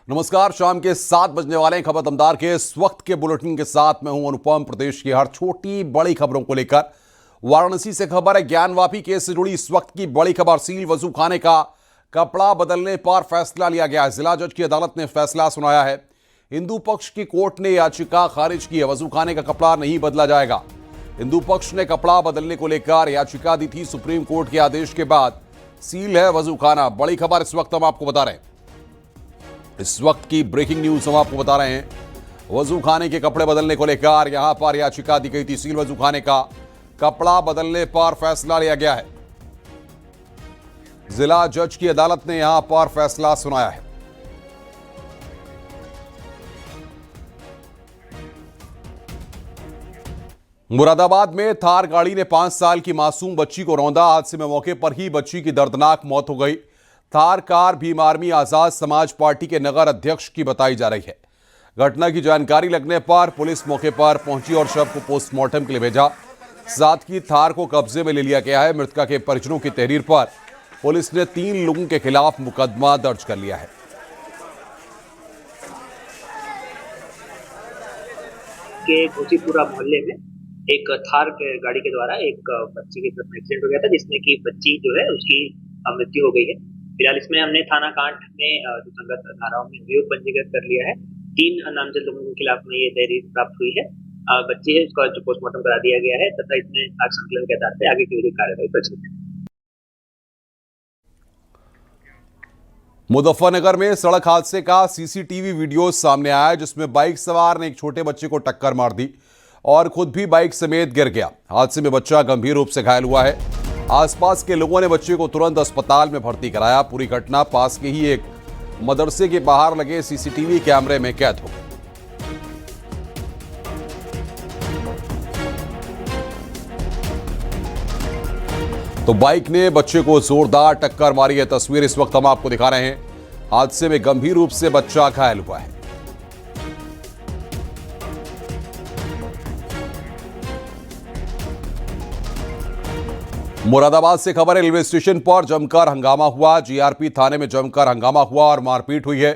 नमस्कार। शाम के 7 बजने वाले हैं। खबर दमदार के इस वक्त के बुलेटिन के साथ मैं हूं अनुपम। प्रदेश की हर छोटी बड़ी खबरों को लेकर वाराणसी से खबर है। ज्ञानवापी केस से जुड़ी इस वक्त की बड़ी खबर। सील वजू खाने का कपड़ा बदलने पर फैसला लिया गया है। जिला जज की अदालत ने फैसला सुनाया है। हिंदू पक्ष की कोर्ट ने याचिका खारिज की है। वजू खाने का कपड़ा नहीं बदला जाएगा। हिंदू पक्ष ने कपड़ा बदलने को लेकर याचिका दी थी। सुप्रीम कोर्ट के आदेश के बाद सील है वजू खाना। बड़ी खबर इस वक्त हम आपको बता रहे हैं। इस वक्त की ब्रेकिंग न्यूज हम आपको बता रहे हैं। वजू खाने के कपड़े बदलने को लेकर यहां पर याचिका दी गई थी। सील वजू खाने का कपड़ा बदलने पर फैसला लिया गया है। जिला जज की अदालत ने यहां पर फैसला सुनाया है। मुरादाबाद में थार गाड़ी ने 5 साल की मासूम बच्ची को रौंदा। हादसे में मौके पर ही बच्ची की दर्दनाक मौत हो गई। Thar car Bhim army Azad Samaj party के नगर अध्यक्ष की बताई जा रही है। घटना की जानकारी लगने पर पुलिस मौके पर पहुंची और शव को पोस्टमार्टम के लिए भेजा। साथ ही थार को कब्जे में ले लिया गया है। मृतका के परिजनों की तहरीर पर पुलिस ने 3 लोगों के खिलाफ मुकदमा दर्ज कर लिया है। के घोसीपुरा मोहल्ले में एक थार के गाड़ी के द्वारा एक बच्ची के साथ एक्सीडेंट हो गया था, जिसमें कि बच्ची जो है उसकी मृत्यु हो गई है। फिलहाल इसमें हमने थाना कांड में जो संगत धाराओं में अभियोग पंजीकृत कर लिया है। 3 नामजद लोगों के खिलाफ में ये तहरीर प्राप्त हुई है। बच्ची है उसका जो पोस्टमार्टम करा दिया गया है तथा इसमें साक्ष्य संकलन के आधार पर आगे की विधिक कार्रवाई प्रचलित है। मुजफ्फरनगर में सड़क हादसे का सीसीटीवी वीडियो सामने आया है, जिसमें बाइक सवार ने एक छोटे बच्चे को टक्कर मार दी और खुद भी बाइक समेत गिर गया। हादसे में बच्चा गंभीर रूप से घायल हुआ है। आसपास के लोगों ने बच्चे को तुरंत अस्पताल में भर्ती कराया। पूरी घटना पास के ही एक मदरसे के बाहर लगे सीसीटीवी कैमरे में कैद हो गई। तो बाइक ने बच्चे को जोरदार टक्कर मारी है। तस्वीर इस वक्त हम आपको दिखा रहे हैं। हादसे में गंभीर रूप से बच्चा घायल हुआ है। मुरादाबाद से खबर है। रेलवे स्टेशन पर जमकर हंगामा हुआ। जीआरपी थाने में जमकर हंगामा हुआ और मारपीट हुई है।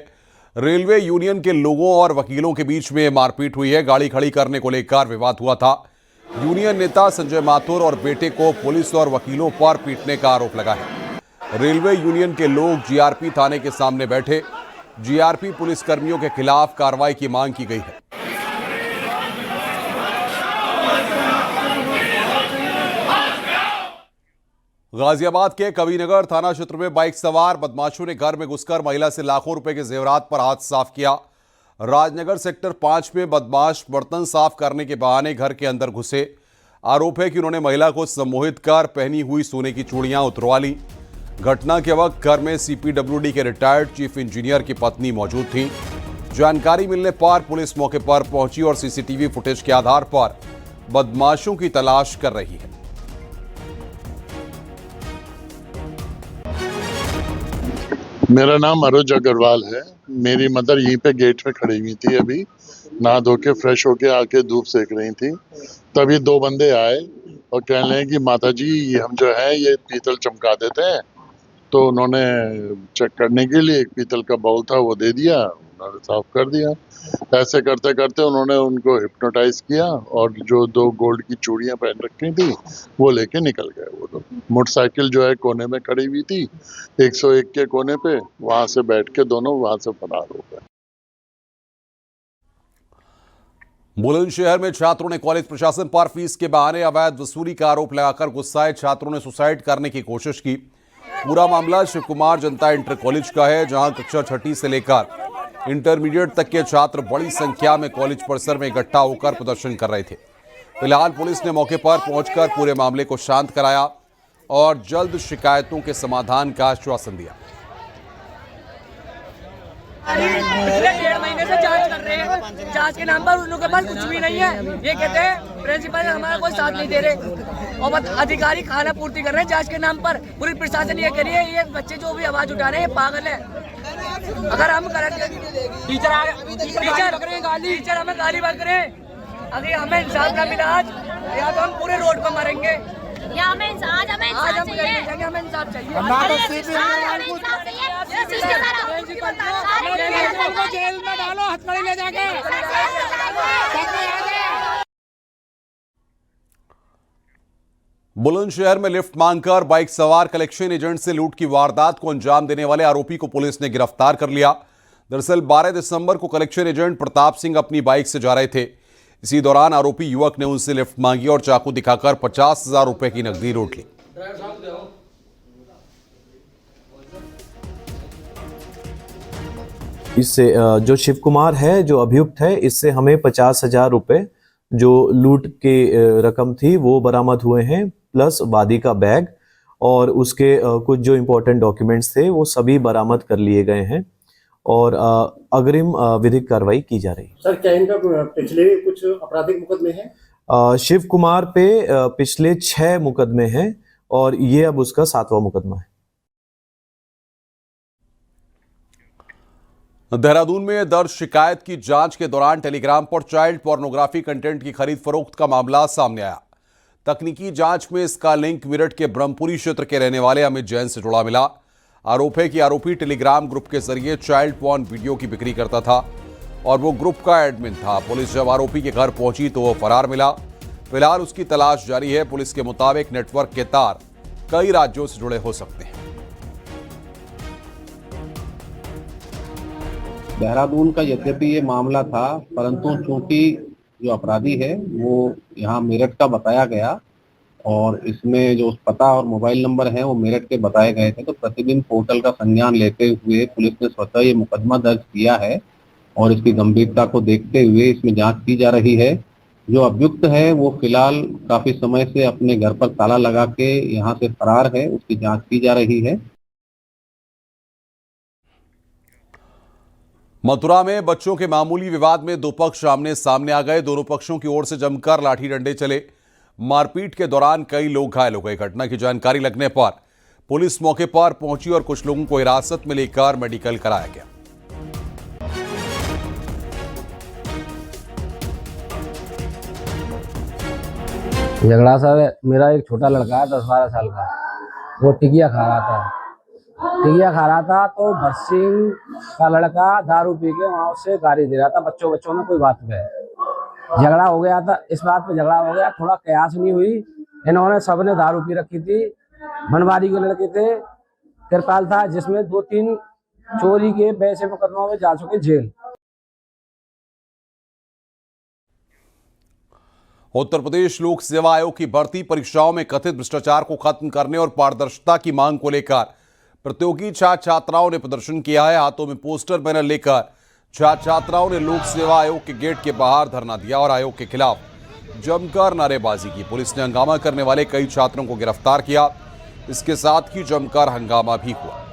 रेलवे यूनियन के लोगों और वकीलों के बीच में मारपीट हुई है। गाड़ी खड़ी करने को लेकर विवाद हुआ था। यूनियन नेता संजय माथुर और बेटे को पुलिस और वकीलों पर पीटने का आरोप लगा है। रेलवे यूनियन के लोग जीआरपी थाने के सामने बैठे। जीआरपी पुलिसकर्मियों के खिलाफ कार्रवाई की मांग की गई है। गाजियाबाद के कविनगर थाना क्षेत्र में बाइक सवार बदमाशों ने घर में घुसकर महिला से लाखों रुपए के जेवरात पर हाथ साफ किया। राजनगर सेक्टर 5 में बदमाश बर्तन साफ करने के बहाने घर के अंदर घुसे। आरोप है कि उन्होंने महिला को सम्मोहित कर पहनी हुई सोने की चूड़ियां उतरवा ली। घटना के वक्त घर में सीपीडब्ल्यूडी के रिटायर्ड चीफ इंजीनियर की पत्नी मौजूद थी। जानकारी मिलने पर पुलिस मौके पर पहुंची और सीसीटीवी फुटेज के आधार पर बदमाशों की तलाश कर रही है। मेरा नाम अरुज अग्रवाल है। मेरी मदर यहीं पे गेट में खड़ी हुई थी। अभी नहा धो के फ्रेश होके आके धूप सेक रही थी। तभी 2 बंदे आए और कहने लगे कि माता जी हम जो है ये पीतल चमका देते हैं। तो उन्होंने चेक करने के लिए एक पीतल का बाउल था वो दे दिया, उन्होंने साफ कर दिया। ऐसे करते करते उन्होंने उनको हिप्नोटाइज किया और जो 2 गोल्ड की चूड़ियां पहन रखी थी वो लेके निकल गए। वो लोग मोटरसाइकिल जो है कोने में खड़ी हुई थी 101 के कोने पे, वहां से बैठ के दोनों वहां से फरार हो गए। बुलंदशहर में छात्रों ने कॉलेज प्रशासन पर फीस के बहाने अवैध वसूली का आरोप लगाकर गुस्साए छात्रों ने सुसाइड करने की कोशिश की। पूरा मामला शिव कुमार जनता इंटर कॉलेज का है, जहां कक्षा 6ठी से लेकर इंटरमीडिएट तक के छात्र बड़ी संख्या में कॉलेज परिसर में इकट्ठा होकर प्रदर्शन कर रहे थे। फिलहाल पुलिस ने मौके पर पहुंचकर पूरे मामले को शांत कराया और जल्द शिकायतों के समाधान का आश्वासन दिया। पिछले 1.5 महीने से जांच कर रहे हैं। जांच के नाम पर उन लोगों के पास कुछ भी नहीं है। ये कहते हैं प्रिंसिपल हमारा कोई साथ नहीं दे रहे और अधिकारी खाना पूर्ति कर रहे हैं जांच के नाम पर। पुलिस प्रशासन ये कह रही है ये बच्चे जो भी आवाज उठा रहे हैं ये पागल है। अगर हम टीचर हमें गाली बक रहे हैं, अगर हमें इंसाफ ना मिला आज या तो हम पूरे रोड पर मरेंगे। या हमें आज हमें आज इंसाफ हम चाहिए। हमें इंसाफ चाहिए। हमें इंसाफ चाहिए। ये सिस्टम को जेल में डालो, हथकड़ी ले जाके। बुलंदशहर में लिफ्ट मांगकर बाइक सवार कलेक्शन एजेंट से लूट की वारदात को अंजाम देने वाले आरोपी को पुलिस ने गिरफ्तार कर लिया। दरअसल 12 दिसंबर को कलेक्शन एजेंट प्रताप सिंह अपनी बाइक से जा रहे थे। इसी दौरान आरोपी युवक ने उनसे लिफ्ट मांगी और चाकू दिखाकर 50,000 रुपए की नकदी लूट ली। इससे जो शिव कुमार है, जो अभियुक्त है, इससे हमें 50,000 रुपए जो लूट के रकम थी वो बरामद हुए हैं, प्लस वादी का बैग और उसके कुछ जो इम्पोर्टेंट डॉक्यूमेंट्स थे वो सभी बरामद कर लिए गए हैं और अग्रिम विधिक कार्रवाई की जा रही है। सर, क्या इनका पिछले कुछ आपराधिक मुकदमे हैं? शिव कुमार पे पिछले 6 मुकदमे हैं और ये अब उसका 7वां मुकदमा है। देहरादून में दर्ज शिकायत की जांच के दौरान टेलीग्राम पर चाइल्ड पोर्नोग्राफी कंटेंट की खरीद फरोख्त का मामला सामने आया। तकनीकी जांच में इसका लिंक मेरठ के ब्रह्मपुरी क्षेत्र के रहने वाले अमित जैन से जुड़ा मिला। आरोप है कि आरोपी टेलीग्राम ग्रुप के जरिए चाइल्ड पॉर्न वीडियो की बिक्री करता था और वो ग्रुप का एडमिन था। पुलिस जब आरोपी के घर पहुंची तो वो फरार मिला। फिलहाल उसकी तलाश जारी है। पुलिस के मुताबिक नेटवर्क के तार कई राज्यों से जुड़े हो सकते हैं। देहरादून का यद्यपि ये मामला था, परंतु चूंकि जो अपराधी है वो यहाँ मेरठ का बताया गया और इसमें जो पता और मोबाइल नंबर है वो मेरठ के बताए गए थे, तो प्रतिदिन पोर्टल का संज्ञान लेते हुए पुलिस ने स्वतः ये मुकदमा दर्ज किया है और इसकी गंभीरता को देखते हुए इसमें जांच की जा रही है। जो अभियुक्त है वो फिलहाल काफी समय से अपने घर पर ताला लगा के यहाँ से फरार है, उसकी जांच की जा रही है। मथुरा में बच्चों के मामूली विवाद में दो पक्ष आमने सामने आ गए। दोनों पक्षों की ओर से जमकर लाठी डंडे चले। मारपीट के दौरान कई लोग घायल हो गए। घटना की जानकारी लगने पर पुलिस मौके पर पहुंची और कुछ लोगों को हिरासत में लेकर मेडिकल कराया गया। झगड़ा सर, मेरा एक छोटा लड़का है 10-12 साल का, वो टिकिया खा रहा था तो भरत सिंह का लड़का दारू पी के वहां से गाली दे रहा था। बच्चों में कोई बात पे झगड़ा हो गया था। इस बात पे झगड़ा हो गया, थोड़ा कयास नहीं हुई। इन्होंने सबने दारू पी रखी थी। बनवारी के लड़के थे, कृपाल था, जिसमें 2-3 चोरी के वैसे मुकदमों में जा चुके जेल। उत्तर प्रदेश लोक सेवा आयोग की भर्ती परीक्षाओं में कथित भ्रष्टाचार को खत्म करने और पारदर्शिता की मांग को लेकर प्रतियोगी छात्र छात्राओं ने प्रदर्शन किया है। हाथों में पोस्टर बैनर लेकर छात्र छात्राओं ने लोक सेवा आयोग के गेट के बाहर धरना दिया और आयोग के खिलाफ जमकर नारेबाजी की। पुलिस ने हंगामा करने वाले कई छात्रों को गिरफ्तार किया। इसके साथ ही जमकर हंगामा भी हुआ।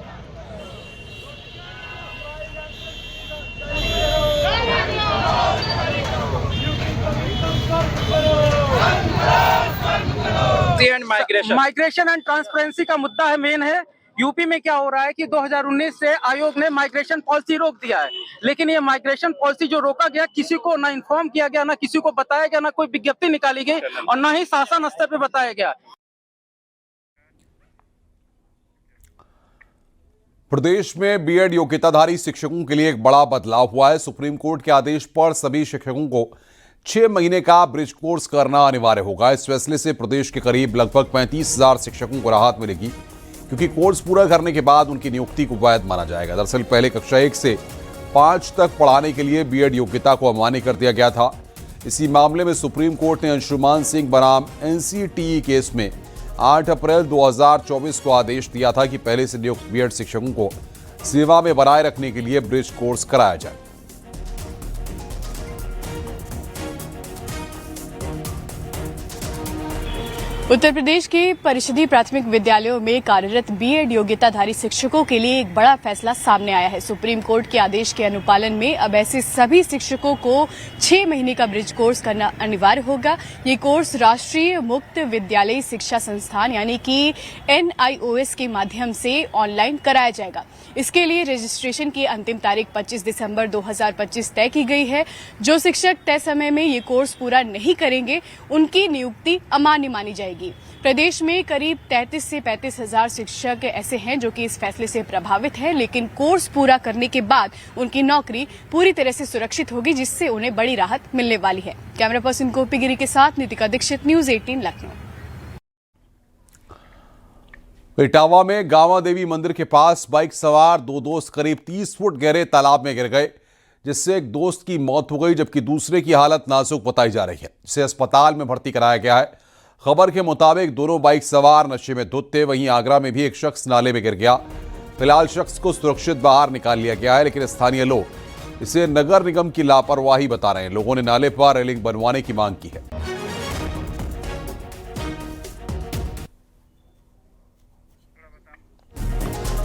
माइग्रेशन एंड ट्रांसपेरेंसी का मुद्दा है, मेन है। यूपी में क्या हो रहा है कि 2019 से आयोग ने माइग्रेशन पॉलिसी रोक दिया है, लेकिन ये माइग्रेशन पॉलिसी जो रोका गया, किसी को ना इन्फॉर्म किया गया, ना किसी को बताया गया, ना कोई विज्ञप्ति निकाली गई और ना ही शासन स्तर पे बताया गया। प्रदेश में बीएड योग्यताधारी शिक्षकों के लिए एक बड़ा बदलाव हुआ है। सुप्रीम कोर्ट के आदेश पर सभी शिक्षकों को 6 महीने का ब्रिज कोर्स करना अनिवार्य होगा। इस फैसले से प्रदेश के करीब लगभग 35,000 शिक्षकों को राहत मिलेगी, क्योंकि कोर्स पूरा करने के बाद उनकी नियुक्ति को वैध माना जाएगा। दरअसल पहले कक्षा 1 से 5 तक पढ़ाने के लिए बीएड योग्यता को अमान्य कर दिया गया था। इसी मामले में सुप्रीम कोर्ट ने अंशुमान सिंह बनाम एनसीटीई केस में 8 अप्रैल 2024 को आदेश दिया था कि पहले से नियुक्त बीएड शिक्षकों को सेवा में बनाए रखने के लिए ब्रिज कोर्स कराया जाए। उत्तर प्रदेश के परिषदीय प्राथमिक विद्यालयों में कार्यरत बीएड योग्यताधारी शिक्षकों के लिए एक बड़ा फैसला सामने आया है। सुप्रीम कोर्ट के आदेश के अनुपालन में अब ऐसे सभी शिक्षकों को 6 महीने का ब्रिज कोर्स करना अनिवार्य होगा। ये कोर्स राष्ट्रीय मुक्त विद्यालयी शिक्षा संस्थान यानी कि NIOS के माध्यम से ऑनलाइन कराया जाएगा। इसके लिए रजिस्ट्रेशन की अंतिम तारीख 25 दिसंबर 2025 तय की गई है। जो शिक्षक तय समय में ये कोर्स पूरा नहीं करेंगे, उनकी नियुक्ति अमान्य मानी जाएगी। जाएगी। प्रदेश में करीब 33 से 35 हजार शिक्षक ऐसे हैं जो कि इस फैसले से प्रभावित हैं, लेकिन कोर्स पूरा करने के बाद उनकी नौकरी पूरी तरह से सुरक्षित होगी, जिससे उन्हें बड़ी राहत मिलने वाली है। कैमरा पर्सन गोपी गिरी के साथ नितिका दीक्षित, न्यूज 18 लखनऊ। इटावा में गावा देवी मंदिर के पास बाइक सवार दो दोस्त करीब 30 फुट गहरे तालाब में गिर गए, जिससे एक दोस्त की मौत हो गई जबकि दूसरे की हालत नाजुक बताई जा रही है। इसे अस्पताल में भर्ती कराया गया है। खबर के मुताबिक दोनों बाइक सवार नशे में धुत थे। वहीं आगरा में भी एक शख्स नाले में गिर गया। फिलहाल शख्स को सुरक्षित बाहर निकाल लिया गया है, लेकिन स्थानीय लोग इसे नगर निगम की लापरवाही बता रहे हैं। लोगों ने नाले पर रेलिंग बनवाने की मांग की है।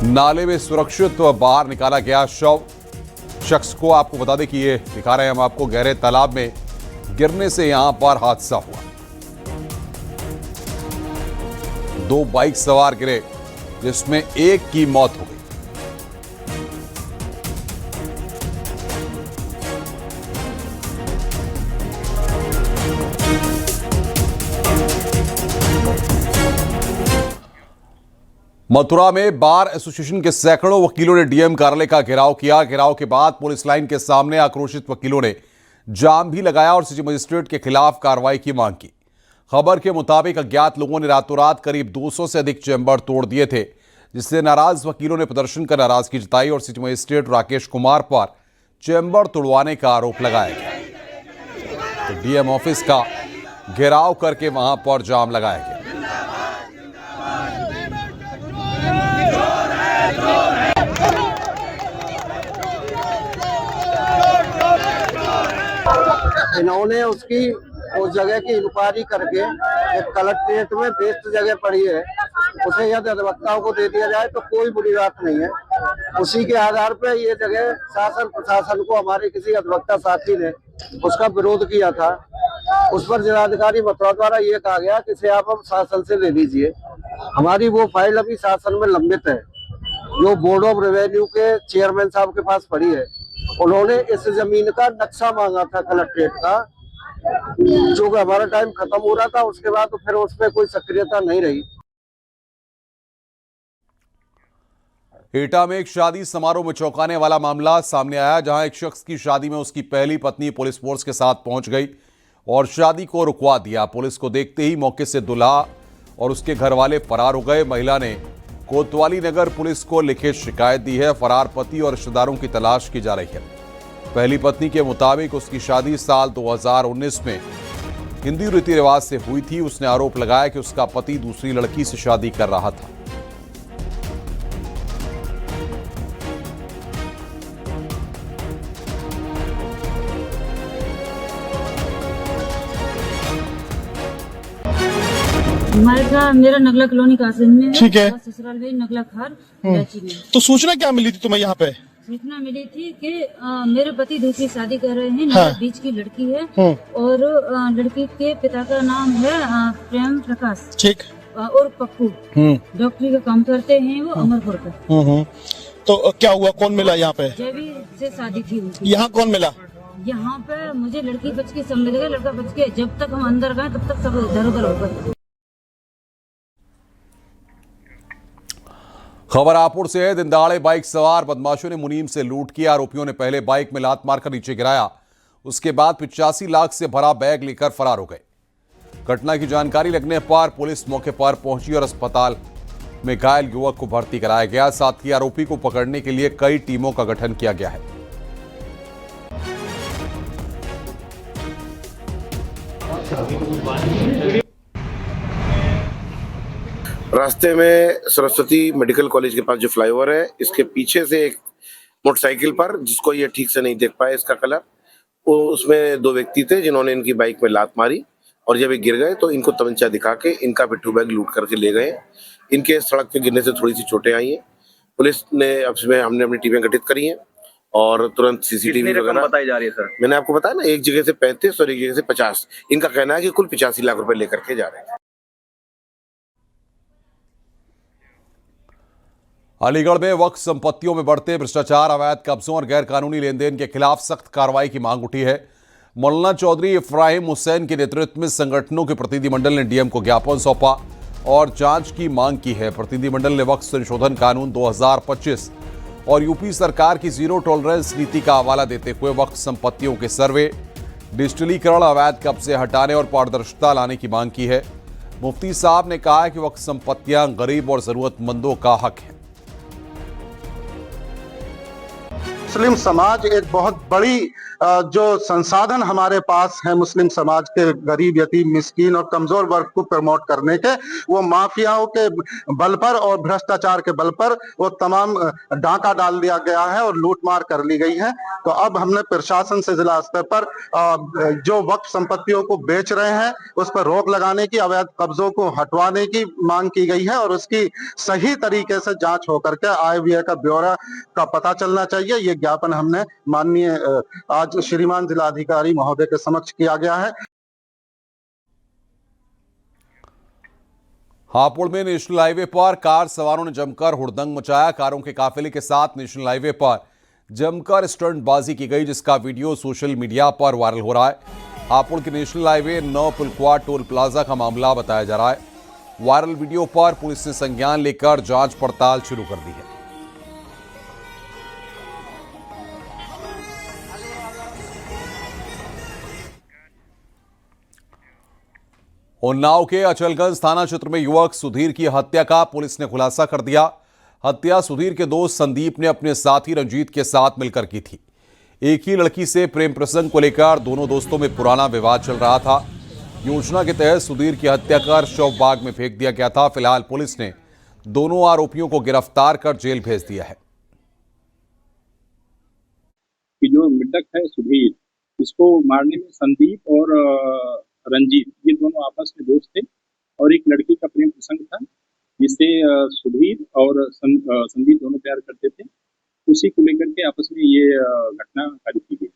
नाले में सुरक्षित बाहर निकाला गया शव। शख्स को आपको बता दें कि ये दिखा रहे हैं हम आपको, गहरे तालाब में गिरने से यहां पर हादसा हुआ। दो बाइक सवार गिरे, जिसमें एक की मौत हो गई। मथुरा में बार एसोसिएशन के सैकड़ों वकीलों ने डीएम कार्यालय का घेराव किया। घेराव के बाद पुलिस लाइन के सामने आक्रोशित वकीलों ने जाम भी लगाया और सिटी मजिस्ट्रेट के खिलाफ कार्रवाई की मांग की। खबर के मुताबिक अज्ञात लोगों ने रातों रात करीब 200 से अधिक चैम्बर तोड़ दिए थे, जिससे नाराज वकीलों ने प्रदर्शन कर नाराजगी जताई और सिटी मजिस्ट्रेट राकेश कुमार पर चैम्बर तोड़वाने का आरोप लगाया गया। तो डीएम ऑफिस का घेराव करके वहां पर जाम लगाया गया। इन्होंने उस जगह की इंक्वायरी करके एक कलेक्ट्रेट में बेस्ट जगह पड़ी है, उसे यदि अधिवक्ताओं को दे दिया जाए तो कोई बुरी बात नहीं है। उसी के आधार पर ये जगह शासन प्रशासन को हमारे किसी अधिवक्ता साथी ने उसका विरोध किया था। उस पर जिलाधिकारी मथुरा द्वारा ये कहा गया कि इसे आप हम शासन से ले लीजिए। हमारी वो फाइल अभी शासन में लंबित है, जो बोर्ड ऑफ रेवेन्यू के चेयरमैन साहब के पास पड़ी है। उन्होंने इस जमीन का नक्शा मांगा था कलेक्ट्रेट का, जो कि हमारा टाइम खत्म हो रहा था। उसके बाद तो फिर उसमें कोई सक्रियता नहीं रही। एटा में एक शादी समारोह में चौंकाने वाला मामला सामने आया, जहां एक शख्स की शादी में उसकी पहली पत्नी पुलिस फोर्स के साथ पहुंच गई और शादी को रुकवा दिया। पुलिस को देखते ही मौके से दूल्हा और उसके घर वाले फरार हो गए। महिला ने कोतवाली नगर पुलिस को लिखित शिकायत दी है। फरार पति और रिश्तेदारों की तलाश की जा रही है। पहली पत्नी के मुताबिक उसकी शादी साल 2019 में हिंदू रीति रिवाज से हुई थी। उसने आरोप लगाया कि उसका पति दूसरी लड़की से शादी कर रहा था। हमारे का मेरा नगला कॉलोनी कासिम में ठीक है, ससुराल में नगला खार कराची में। तो सूचना क्या मिली थी तुम्हें यहाँ पे? सूचना मिली थी कि मेरे पति दूसरी शादी कर रहे हैं। मेरे बीच की लड़की है और लड़की के पिता का नाम है प्रेम प्रकाश, ठीक, और पप्पू डॉक्टरी का काम करते हैं वो अमरपुर का। तो क्या हुआ, कौन मिला यहाँ पे? जयवीर से शादी थी उनकी। यहाँ कौन मिला? यहाँ पे मुझे लड़की बच के सब मिल गए, लड़का बच के। जब तक हम अंदर गए तब तक सब इधर उधर हो गए। खबर हापुड़ से है। दिन दहाड़े बाइक सवार बदमाशों ने मुनीम से लूट किया। आरोपियों ने पहले बाइक में लात मारकर नीचे गिराया, उसके बाद 85 लाख से भरा बैग लेकर फरार हो गए। घटना की जानकारी लगने पर पुलिस मौके पर पहुंची और अस्पताल में घायल युवक को भर्ती कराया गया। साथ ही आरोपी को पकड़ने के लिए कई टीमों का गठन किया गया है। रास्ते में सरस्वती मेडिकल कॉलेज के पास जो फ्लाईओवर है, इसके पीछे से एक मोटरसाइकिल पर, जिसको ये ठीक से नहीं देख पाए इसका कलर, वो उसमें दो व्यक्ति थे जिन्होंने इनकी बाइक में लात मारी और जब ये गिर गए तो इनको तमंचा दिखा के इनका पिट्ठू बैग लूट करके ले गए। इनके सड़क पे गिरने से थोड़ी सी चोटें आई हैं। पुलिस ने इसमें हमने अपनी टीमें गठित करी हैं और तुरंत सीसीटीवी वगैरह बताई जा रही है। सर, मैंने आपको बताया ना, एक जगह से 35 और एक जगह से 50। इनका कहना है कि कुल 85 लाख रुपए लेकर के जा रहे हैं। अलीगढ़ में वक्फ संपत्तियों में बढ़ते भ्रष्टाचार, अवैध कब्जों और गैर कानूनी लेन देन के खिलाफ सख्त कार्रवाई की मांग उठी है। मौलाना चौधरी इब्राहिम हुसैन के नेतृत्व में संगठनों के प्रतिनिधिमंडल ने डीएम को ज्ञापन सौंपा और जांच की मांग की है। प्रतिनिधिमंडल ने वक्फ संशोधन कानून 2025 और यूपी सरकार की जीरो टॉलरेंस नीति का हवाला देते हुए वक्फ संपत्तियों के सर्वे, डिजिटलीकरण, अवैध कब्जे हटाने और पारदर्शिता लाने की मांग की है। मुफ्ती साहब ने कहा है कि वक्फ संपत्तियां गरीब और जरूरतमंदों का हक है। मुस्लिम समाज एक बहुत बड़ी जो संसाधन हमारे पास है मुस्लिम समाज के गरीब, यतीम, मिस्कीन और कमजोर वर्ग को प्रमोट करने के, वो माफियाओं के बल पर और भ्रष्टाचार के बल पर वो तमाम डाका डाल दिया गया है और लूटमार कर ली गई है। तो अब हमने प्रशासन से जिला स्तर पर जो वक्फ संपत्तियों को बेच रहे हैं उस पर रोक लगाने की, अवैध कब्जों को हटवाने की मांग की गई है और उसकी सही तरीके से जांच होकर के आय व्यय का ब्यौरा का पता चलना चाहिए। ये ज्ञापन हमने माननीय आज श्रीमान जिलाधिकारी महोदय के समक्ष किया गया है। हापुड़ में नेशनल हाईवे पर कार सवारों ने जमकर हुड़दंग मचाया। कारों के काफिले के साथ नेशनल हाईवे पर जमकर स्टंटबाजी की गई, जिसका वीडियो सोशल मीडिया पर वायरल हो रहा है। हापुड़ के नेशनल हाईवे 9 पुलकुआ टोल प्लाजा का मामला बताया जा रहा है। वायरल वीडियो पर पुलिस ने संज्ञान लेकर जांच पड़ताल शुरू कर दी है। उन्नाव के अचलगंज थाना क्षेत्र में युवक सुधीर की हत्या का पुलिस ने खुलासा कर दिया। हत्या सुधीर के दोस्त संदीप ने अपने साथी रंजीत के साथ मिलकर की थी। एक ही लड़की से प्रेम प्रसंग को लेकर दोनों दोस्तों में पुराना विवाद चल रहा था। योजना के तहत सुधीर की हत्या कर शव बाग में फेंक दिया गया था। फिलहाल पुलिस ने दोनों आरोपियों को गिरफ्तार कर जेल भेज दिया है। जो मृतक है सुधीर, इसको मारने में संदीप और रंजीत, ये दोनों आपस में दोस्त थे और एक लड़की का प्रेम प्रसंग था जिससे सुधीर और संदीप दोनों प्यार करते थे। उसी को लेकर के आपस में ये घटना कारित की गई।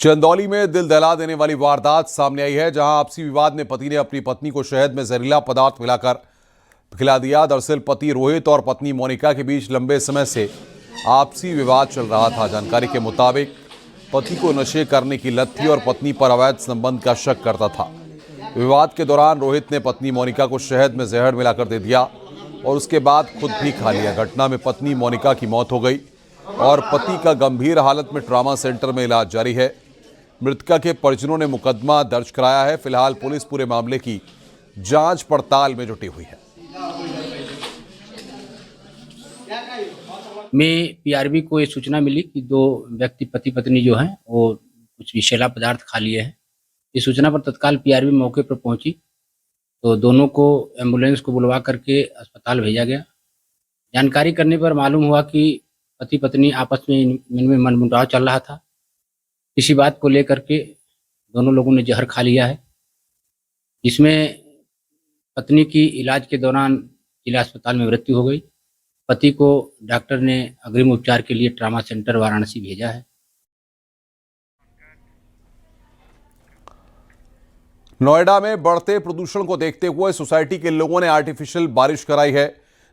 चंदौली में दिल दहला देने वाली वारदात सामने आई है, जहां आपसी विवाद में पति ने अपनी पत्नी को शहद में जहरीला पदार्थ मिलाकर खिला दिया। दरअसल पति रोहित और पत्नी मोनिका के बीच लंबे समय से आपसी विवाद चल रहा था। जानकारी के मुताबिक पति को नशे करने की लत थी और पत्नी पर अवैध संबंध का शक करता था। विवाद के दौरान रोहित ने पत्नी मोनिका को शहद में जहर मिलाकर दे दिया और उसके बाद खुद भी खा लिया। घटना में पत्नी मोनिका की मौत हो गई और पति का गंभीर हालत में ट्रॉमा सेंटर में इलाज जारी है। मृतका के परिजनों ने मुकदमा दर्ज कराया है। फिलहाल पुलिस पूरे मामले की जांच पड़ताल में जुटी हुई है। में पीआरबी को ये सूचना मिली कि दो व्यक्ति पति पत्नी जो हैं वो कुछ विषैला पदार्थ खा लिए हैं। इस सूचना पर तत्काल पीआरबी मौके पर पहुंची तो दोनों को एम्बुलेंस को बुलवा करके अस्पताल भेजा गया। जानकारी करने पर मालूम हुआ कि पति पत्नी आपस में इनमें मनमुटाव चल रहा था। इसी बात को लेकर के दोनों लोगों ने जहर खा लिया है, जिसमें पत्नी की इलाज के दौरान जिला अस्पताल में मृत्यु हो गई। पति को डॉक्टर ने अग्रिम उपचार के लिए ट्रॉमा सेंटर वाराणसी भेजा है। नोएडा में बढ़ते प्रदूषण को देखते हुए सोसाइटी के लोगों ने आर्टिफिशियल बारिश कराई है।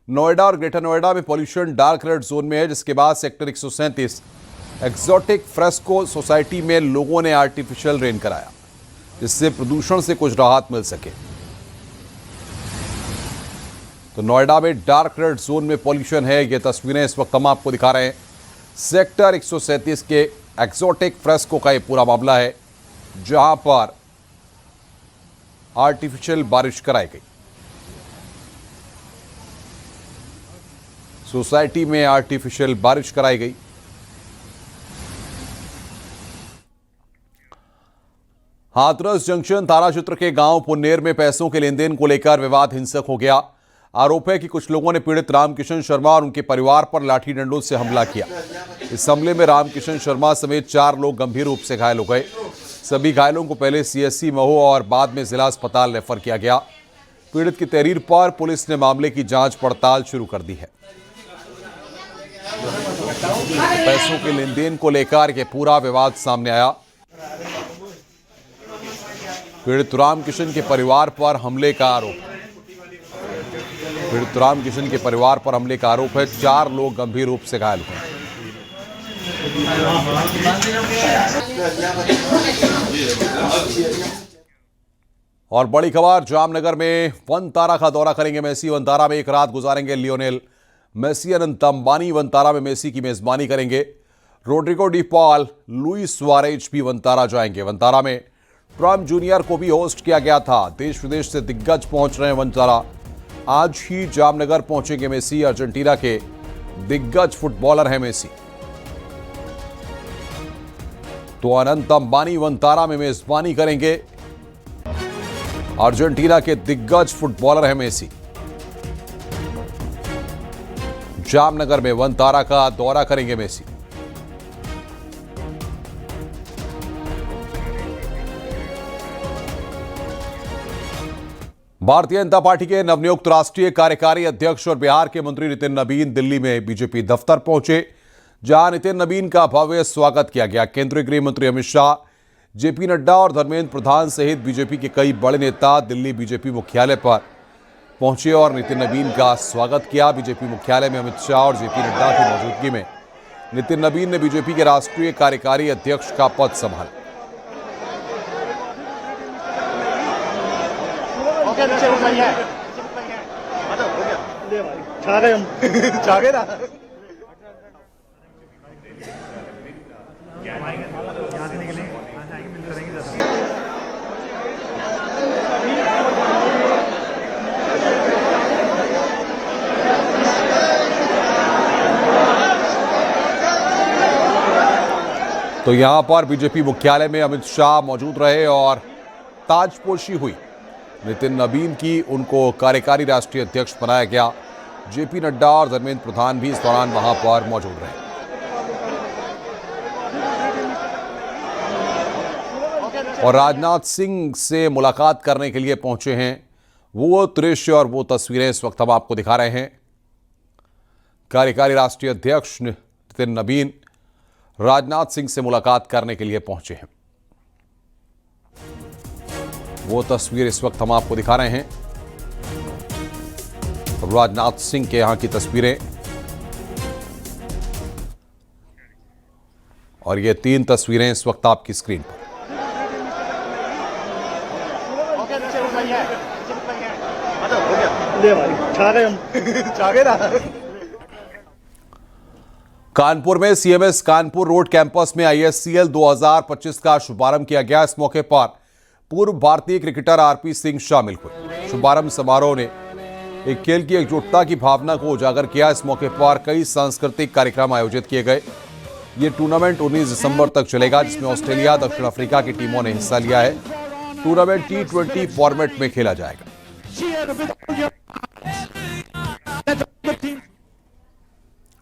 नोएडा और ग्रेटर नोएडा में पॉल्यूशन डार्क रेड जोन में है, जिसके बाद सेक्टर 137 एक्सोटिक फ्रेस्को सोसाइटी में लोगों ने आर्टिफिशियल रेन कराया, जिससे प्रदूषण से कुछ राहत मिल सके। तो नोएडा में डार्क रेड जोन में पॉल्यूशन है। ये तस्वीरें इस वक्त हम आपको दिखा रहे हैं। सेक्टर 137 के एक्सोटिक फ्रेस्को का ये पूरा मामला है, जहां पर आर्टिफिशियल बारिश कराई गई। सोसाइटी में आर्टिफिशियल बारिश कराई गई। हाथरस जंक्शन थाना क्षेत्र के गांव पुन्नेर में पैसों के लेन देन को लेकर विवाद हिंसक हो गया। आरोप है कि कुछ लोगों ने पीड़ित रामकिशन शर्मा और उनके परिवार पर लाठी डंडों से हमला किया। इस हमले में रामकिशन शर्मा समेत 4 लोग गंभीर रूप से घायल हो गए। सभी घायलों को पहले सीएससी महो और बाद में जिला अस्पताल रेफर किया गया। पीड़ित की तहरीर पर पुलिस ने मामले की जांच पड़ताल शुरू कर दी है। पैसों के लेन देन को लेकर यह पूरा विवाद सामने आया। पीड़ित रामकिशन के परिवार पर हमले का आरोप पीड़ित रामकिशन के परिवार पर हमले का आरोप है। 4 लोग गंभीर रूप से घायल हुए। और बड़ी खबर, जामनगर में वनतारा का दौरा करेंगे मेसी। वनतारा में एक रात गुजारेंगे लियोनेल मेसी। अनंत अंबानी वनतारा में मेसी की मेजबानी करेंगे। Rodrigo De Paul, Luis Suarez भी वनतारा जाएंगे। वनतारा में ट्रम्प जूनियर को भी होस्ट किया गया था। देश विदेश से दिग्गज पहुंच रहे हैं वनतारा। आज ही जामनगर पहुंचेंगे मेसी। अर्जेंटीना के दिग्गज फुटबॉलर हैं मेसी। तो अनंत अंबानी वनतारा में मेजबानी करेंगे। अर्जेंटीना के दिग्गज फुटबॉलर हैं मेसी। जामनगर में वनतारा का दौरा करेंगे मेसी। भारतीय जनता पार्टी के नवनियुक्त राष्ट्रीय कार्यकारी अध्यक्ष और बिहार के मंत्री नितिन नबीन दिल्ली में बीजेपी दफ्तर पहुंचे, जहां नितिन नबीन का भव्य स्वागत किया गया। केंद्रीय गृह मंत्री अमित शाह, जेपी नड्डा और धर्मेंद्र प्रधान सहित बीजेपी के कई बड़े नेता दिल्ली बीजेपी मुख्यालय पर पहुंचे और नितिन नबीन का स्वागत किया। बीजेपी मुख्यालय में अमित शाह और जेपी नड्डा की मौजूदगी में नितिन नबीन ने बीजेपी के राष्ट्रीय कार्यकारी अध्यक्ष का पद संभाला। तो यहां पर बीजेपी मुख्यालय में अमित शाह मौजूद रहे और ताजपोशी हुई। नितिन नबीन की उनको कार्यकारी राष्ट्रीय अध्यक्ष बनाया गया। जेपी नड्डा और धर्मेंद्र प्रधान भी इस दौरान वहां पर मौजूद रहे। और राजनाथ सिंह से मुलाकात करने के लिए पहुंचे हैं। वो दृश्य और वो तस्वीरें इस वक्त हम आपको दिखा रहे हैं। कार्यकारी राष्ट्रीय अध्यक्ष नितिन नबीन राजनाथ सिंह से मुलाकात करने के लिए पहुंचे हैं। वो तस्वीर इस वक्त हम आपको दिखा रहे हैं। राजनाथ सिंह के यहां की तस्वीरें और ये 3 तस्वीरें इस वक्त आपकी स्क्रीन पर। कानपुर में सीएमएस कानपुर रोड कैंपस में आईएससीएल 2025 का शुभारंभ किया गया। इस मौके पर पूर्व भारतीय क्रिकेटर आरपी सिंह शामिल हुए। शुभारंभ समारोह ने एक खेल की एकजुटता की भावना को उजागर किया। इस मौके पर कई सांस्कृतिक कार्यक्रम आयोजित किए गए। ये टूर्नामेंट 19 दिसंबर तक चलेगा, जिसमें ऑस्ट्रेलिया, दक्षिण अफ्रीका की टीमों ने हिस्सा लिया है। टूर्नामेंट T20 फॉर्मेट में खेला जाएगा।